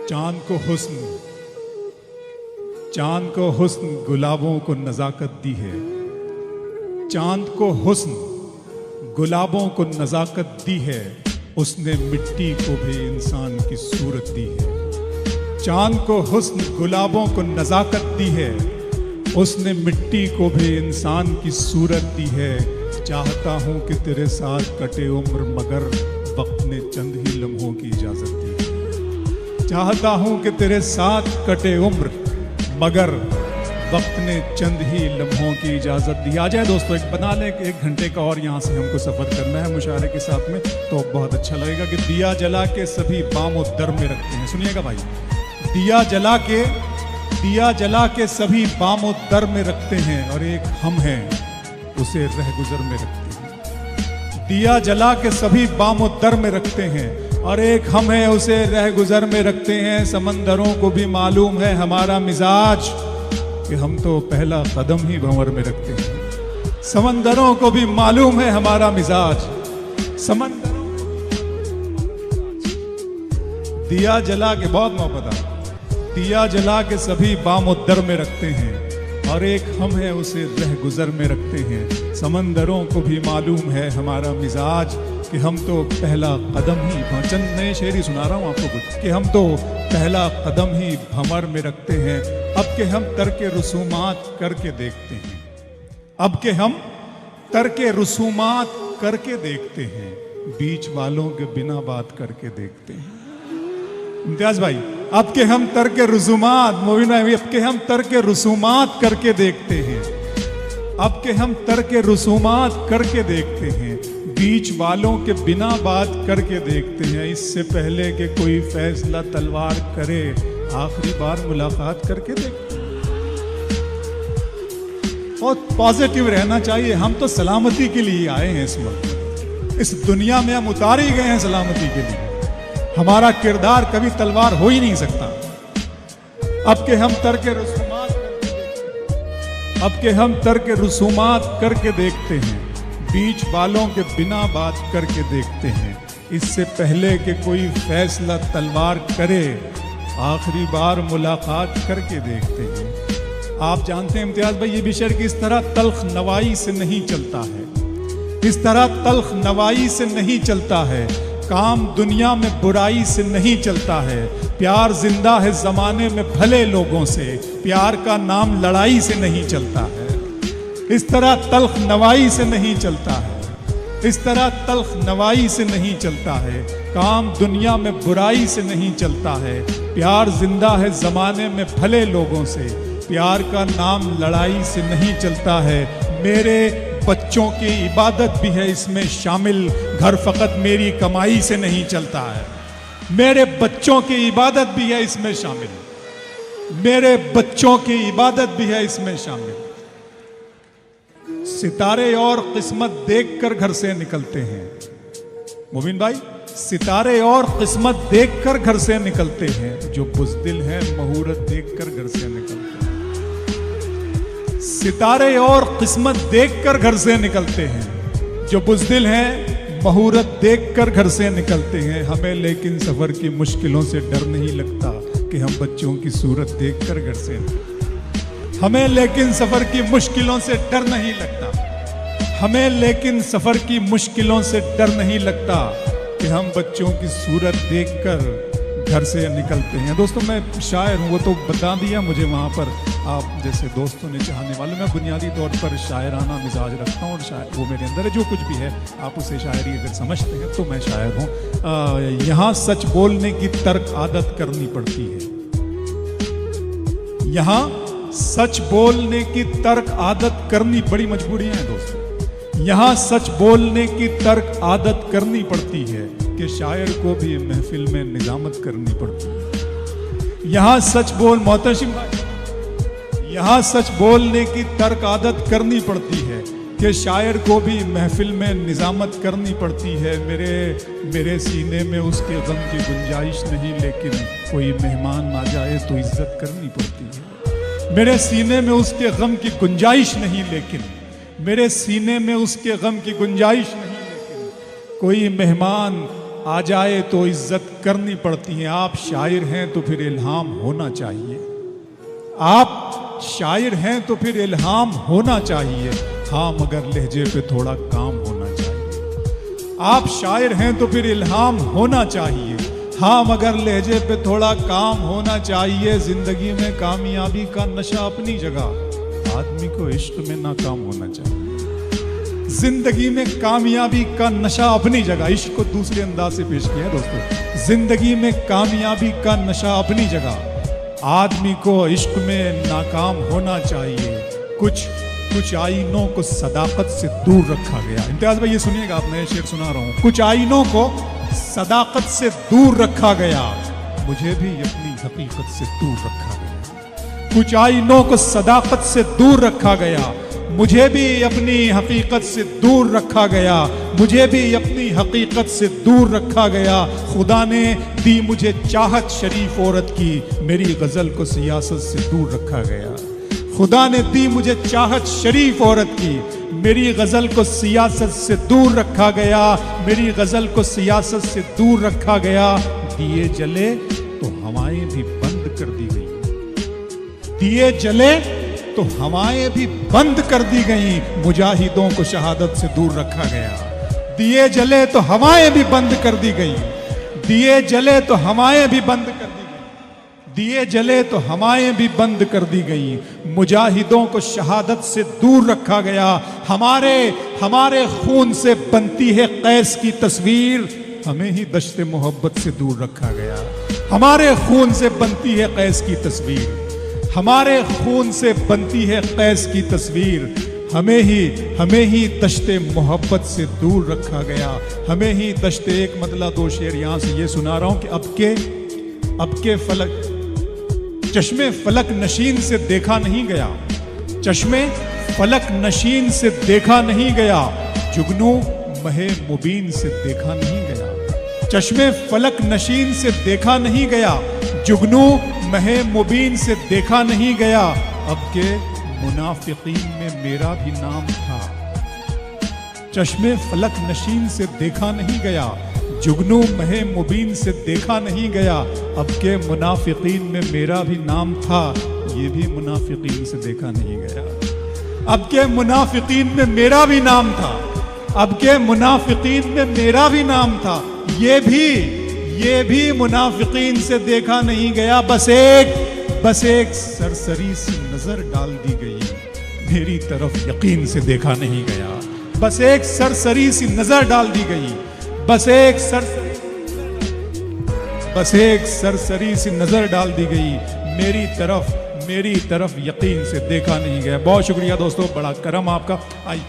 चांद को हुस्न गुलाबों को नजाकत दी है। चांद को हुस्न गुलाबों को नजाकत दी है, उसने मिट्टी को भी इंसान की सूरत दी है। चांद को हुस्न गुलाबों को नजाकत दी है, उसने मिट्टी को भी इंसान की सूरत दी है। चाहता हूँ कि तेरे साथ कटे उम्र मगर वक्त ने चंद ही लम्हों की इजाजत दी है। चाहता हूँ कि तेरे साथ कटे उम्र मगर वक्त ने चंद ही लम्हों की इजाजत दी। आ जाए दोस्तों, एक बना लें 1 घंटे का और यहाँ से हमको सफर करना है मुशायरे के साथ में, तो बहुत अच्छा लगेगा कि दिया जला के सभी बाम दर में रखते हैं। सुनिएगा भाई, दिया जला के सभी बाम दर में रखते हैं और एक हम हैं उसे रह गुजर में रखते हैं। दिया जला के सभी बाम दर में रखते हैं और एक हम है उसे रह गुजर में रखते हैं। समंदरों को भी मालूम है हमारा मिजाज कि हम तो पहला कदम ही भंवर में रखते हैं। समंदरों को भी मालूम है हमारा मिजाज, समंदरों दिया जला के, बहुत मोहब्बत है, दिया जला के सभी बामुद्दर में रखते हैं और एक हम है उसे रह गुजर में रखते हैं। समंदरों को भी मालूम है हमारा मिजाज कि हम तो पहला कदम ही, चंद नए शेरी सुना रहा हूँ आपको कुछ, कि हम तो पहला कदम ही भंवर में रखते हैं। अब के हम तरके रसूमात करके देखते हैं, अब के हम तरके रसूमात करके देखते हैं, बीच वालों के बिना बात करके देखते हैं। इम्तियाज भाई, अब के हम तरके रसूमात, मोबिन भाई, अब के हम तरके रसूमात करके देखते हैं, अब के हम तरके रसूमात करके देखते हैं, बीच वालों के बिना बात करके देखते हैं। इससे पहले कि कोई फैसला तलवार करे, आखिरी बार मुलाकात करके देखते हैं। बहुत पॉजिटिव रहना चाहिए। हम तो सलामती के लिए आए हैं इस वक्त, इस दुनिया में हम उतार ही गए हैं सलामती के लिए। हमारा किरदार कभी तलवार हो ही नहीं सकता। अब के हम तरके रसूमात करके देखते हैं, अब के हम तरके रसूमात करके देखते हैं, बीच वालों के बिना बात करके देखते हैं। इससे पहले कि कोई फैसला तलवार करे, आखिरी बार मुलाकात करके देखते हैं। आप जानते हैं इम्तियाज भाई, ये भी शेर कि इस तरह तल्ख नवाई से नहीं चलता है, इस तरह तल्ख नवाई से नहीं चलता है। काम दुनिया में बुराई से नहीं चलता है, प्यार जिंदा है जमाने में भले लोगों से, प्यार का नाम लड़ाई से नहीं चलता है। इस तरह तल्ख नवाई से नहीं चलता है, इस तरह तल्ख नवाई से नहीं चलता है। काम दुनिया में बुराई से नहीं चलता है, प्यार जिंदा है जमाने में भले लोगों से, प्यार का नाम लड़ाई से नहीं चलता है। मेरे बच्चों की इबादत भी है इसमें शामिल, घर फकत मेरी कमाई से नहीं चलता है। मेरे बच्चों की इबादत भी है इसमें शामिल, मेरे बच्चों की इबादत भी है इसमें शामिल। सितारे और किस्मत देखकर घर से निकलते हैं, मोबिन भाई, सितारे और किस्मत देखकर घर से निकलते हैं। जो बुज़दिल है मुहूर्त देखकर घर से निकलते हैं। सितारे और किस्मत देखकर घर से निकलते हैं, जो बुज़दिल हैं मुहूर्त देखकर घर से निकलते हैं। हमें लेकिन सफर की मुश्किलों से डर नहीं लगता कि हम बच्चों की सूरत देखकर घर से, हमें लेकिन सफर की मुश्किलों से डर नहीं लगता, हमें लेकिन सफर की मुश्किलों से डर नहीं लगता कि हम बच्चों की सूरत देखकर घर से निकलते हैं। दोस्तों, मैं शायर हूँ, वो तो बता दिया मुझे वहाँ पर, आप जैसे दोस्तों ने चाहने वाले। मैं बुनियादी तौर पर शायराना मिजाज रखता हूँ और शायर वो मेरे अंदर है। जो कुछ भी है आप उसे शायरी अगर समझते हैं तो मैं शायर हूँ। यहाँ सच बोलने की तर्क आदत करनी पड़ती है, यहाँ सच बोलने की तर्क आदत करनी बड़ी मजबूरियां हैं दोस्तों। यहाँ सच बोलने की तर्क आदत करनी पड़ती है कि शायर को भी महफिल में निजामत करनी पड़ती है। यहाँ सच बोल, मोहतशिम भाई, यहाँ सच बोलने की तर्क आदत करनी पड़ती है कि शायर को भी महफिल में निजामत करनी पड़ती है। मेरे सीने में उसके गम की गुंजाइश नहीं, लेकिन कोई मेहमान आ जाए तो इज्जत करनी पड़ती है। मेरे सीने में उसके गम की गुंजाइश नहीं, लेकिन मेरे सीने में उसके गम की गुंजाइश नहीं, लेकिन कोई मेहमान आ जाए तो इज्जत करनी पड़ती है। आप शायर हैं तो फिर इल्हाम होना चाहिए। आप शायर हैं तो फिर इल्हाम होना चाहिए। हाँ मगर लहजे पे थोड़ा काम होना चाहिए। आप शायर हैं तो फिर इल्हाम होना चाहिए। हाँ मगर लहजे पे थोड़ा काम होना चाहिए। जिंदगी में कामयाबी का नशा अपनी जगह, आदमी को इश्क में नाकाम होना चाहिए। जिंदगी में कामयाबी का नशा अपनी जगह, इश्क को दूसरे अंदाज से पेश किया है दोस्तों। जिंदगी में कामयाबी का नशा अपनी जगह, आदमी को इश्क में नाकाम होना चाहिए। कुछ आईनों को सदाकत से दूर रखा गया। इम्तियाज भाई ये सुनिएगा, आप नए शेर सुना रहा हूं। कुछ आईनों को सदाकत से दूर रखा गया, मुझे भी अपनी हकीकत से दूर रखा गया। कुछ आईनों को सदाकत से दूर रखा गया, मुझे भी अपनी हकीकत से दूर रखा गया। मुझे भी अपनी हकीकत से दूर रखा गया। खुदा ने दी मुझे चाहत शरीफ औरत की, मेरी गजल को सियासत से दूर रखा गया। खुदा ने दी मुझे चाहत शरीफ औरत की, मेरी गजल को सियासत से दूर रखा गया। मेरी गजल को सियासत से दूर रखा गया। दिए जले तो हवाएं भी बंद कर दी गई। दिए जले तो हवाएं भी बंद कर दी गई। मुजाहिदों को शहादत से दूर रखा गया। दिए जले तो हवाएं भी बंद कर दी गई। दिए जले तो हवाएं भी बंद कर दी गई। दिए जले तो हवाएं भी बंद कर दी गई। मुजाहिदों को शहादत से दूर रखा गया। हमारे खून से बनती है कैस की तस्वीर, हमें ही दश्ते मोहब्बत से दूर रखा गया। हमारे खून से बनती है कैस की तस्वीर, हमारे खून से बनती है कैस की तस्वीर, हमें ही दश्ते मोहब्बत से दूर रखा गया। हमें ही दश्ते, एक मतला दो शेर यहां से ये सुना रहा हूं कि अब के फलक चश्मे फलक नशीन से देखा नहीं गया। चश्मे फलक नशीन से देखा नहीं गया। जुगनू महे मुबीन से देखा नहीं गया। चश्मे फलक नशीन से देखा नहीं गया। जुगनू महे मुबीन से देखा नहीं गया। अब के मुनाफिकीन में मेरा भी नाम था। चश्मे फलक नशीन से देखा नहीं गया। जुगनू महे मुबीन से देखा नहीं गया। अब के मुनाफिकीन में मेरा भी नाम था। ये भी मुनाफिकीन से देखा नहीं गया। अब के मुनाफिकीन में मेरा भी नाम था। अब के मुनाफिकीन में मेरा भी नाम था। ये भी मुनाफिकीन से देखा नहीं गया। बस एक सरसरी सी नजर डाल दी गई, मेरी तरफ यकीन से देखा नहीं गया। बस एक सरसरी सी नजर डाल दी गई। बस एक सरसरी सी नजर डाल दी गई, मेरी तरफ यकीन से देखा नहीं गया। बहुत शुक्रिया दोस्तों, बड़ा करम आपका। आई